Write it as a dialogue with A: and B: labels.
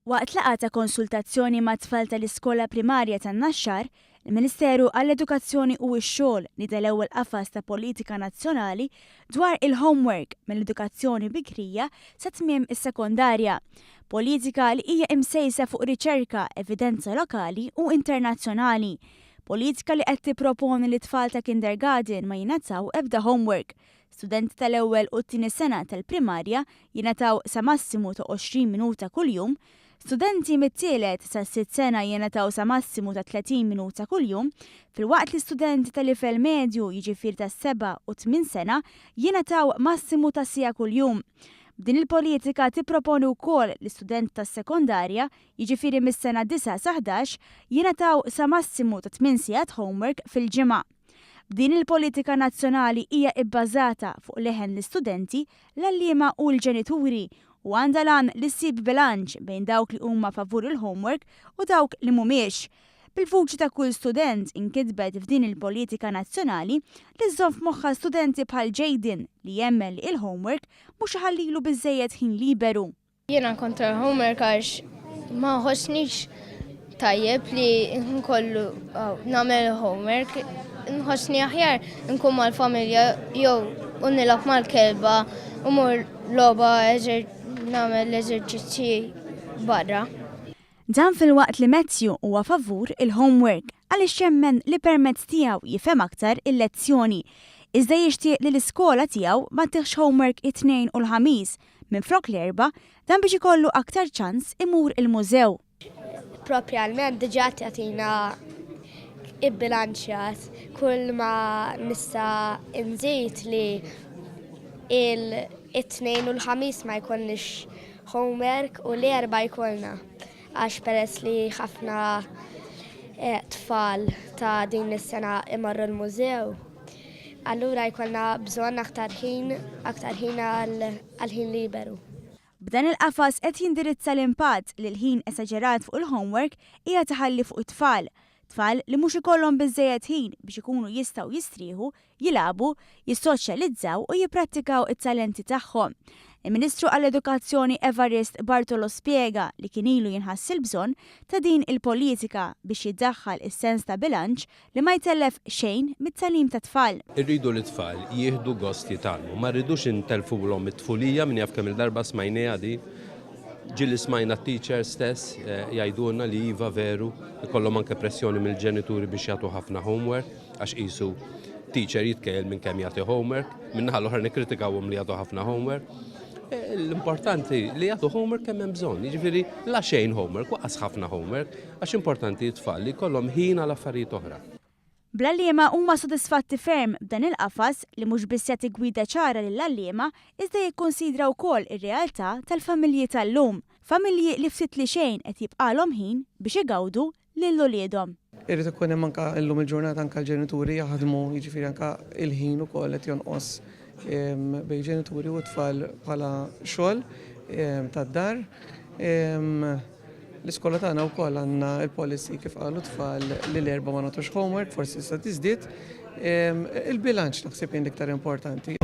A: Waqt laqgħa ta' konsultazzjoni ma' tfal tal-iskola primarja tan-Naxxar, il-Ministeru għall-Edukazzjoni u x-Xogħol nida l-ewwel qafas ta' politika nazzjonali dwar il-homework mill-edukazzjoni bikrija sa tmiem is-sekondarja. Politika li hija imsejsa fuq riċerka, evidenza lokali u internazzjonali. Politika li qed tipproponi li tfal ta' kindergarten ma jingħataw ebda homework. Studenti tal-ewwel u t-tieni sena tal-primarja jingħataw sa massimu ta' 20 minuta kuljum. Studenti mit-tielet sa' 6 sena jingħataw sa massimu ta' 30 minuta kuljum, filwaqt li studenti tal-livell medju jiġifieri ta' 7 u 8 sena jingħataw massimu ta' sija kuljum. B'din il-politika tipproponi wkoll li studenti tas-sekondarja, jiġifieri mis-sena 9 sa 11, jingħataw sa massimu ta' 8 sigħat homework fil-ġimgħa. B'din il-politika nazzjonali hija bbażata fuq leħen l-istudenti, l-għalliema u l-ġenituri u għandha lan li ssib bilanċ bejn dawk li huma favur il-homework u dawk li mhumiex. Bil-vuċi ta' kull student inkitbet f'din il-politika nazzjonali li żżomm f'moħħha studenti bħal Jaden li jemmel li il-homework mhux ħallilu biżżejjed ħin liberu.
B: Jiena kontra homework għax ma ħossnix tajjeb li nkollu nagħmel homework, nħossni aħjar nkun mal-familja jew nilgħab mal-kelba u mur logħba nagħmel eżerċizzji barra.
A: Dan fil-waqt li Matthew huwa favur il-homework għaliex jemmen li permezz tiegħu jifhem aktar il-lezzjoni. Iżda jixtieq li l-iskola tiegħu ma tieħx homework it-tnejn u l-ħamis minflok l-erba' dan biex ikollu aktar ċans imur il-mużew.
B: Propjalment diġà tagħtina ibbilanċjat kull ma nista' nżid li it-tnejn u l-ħamis ma jkollniex homework u l-erba' jkollna. Għax peress li ħafna tfal ta' din is-sena imorru l-mużew, allura jkollna bżonn aktar ħin għal-ħin liberu.
A: B'dan il-qafas qed jindirizza l-impatt li l-ħin esaġerat fuq il-homework hija taħalli fuq it-tfal. Tfal li mhux ikollhom biżżejjed ħin biex ikunu jistgħu jistrieħu, jilagħbu, jissoċjalizzaw u jipprattikaw it-talenti tagħhom. Il-Ministru għall-Edukazzjoni Evarist Bartolo spjega li kien ilu jinħass il-bżonn ta' din il-politika biex jiddaħħal is-sens ta' bilanċ li ma jtellef xejn mit-tagħlim ta' tfal.
C: Irridu li tfal jieħdu gost jitalmu, ma rridux intelfuhom it-tfulija minn jaf kemm il-darba smajnejha di. Ġilli smajna t-teacher stess jgħidulna li iva veru ikollhom anke pressjoni mill-ġenituri biex jagħtu ħafna homework għax qisu teacher jitkellem minn kemm jagħti homework, minnaħa l-oħra nikkritikawhom li jagħtu ħafna homework. L-importanti li jagħtu homework kemm hemm bżonn, jiġifieri la xejn homework waqas ħafna homework għax importanti t-tfal li jkollhom ħin għal affarijiet oħra.
A: Bl-għalliema huma sodisfatti ferm b'dan il-qafas li mhux biss jagħti gwida ċara lill-għalliema iżda jikkonsidra wkoll ir-realtà tal-familji tal-lum, familji li ftit li xejn qed jibqalhom ħin biex igawdu lil uliedhom.
D: Irrid ikun hemm anke llum il-ġurnata anke l-ġenituri jaħdmu, jiġifieri anke il-ħin ukoll qed jonqos bejn ġenituri u tfal bħala xogħol tad-dar. L-iskola tagħna wkoll għandna l-policy kif qalu tfal li l-erba' ma nagħtux homework, forsi issa tiżdied. Il-bilanċ naħseb jien iktar importanti.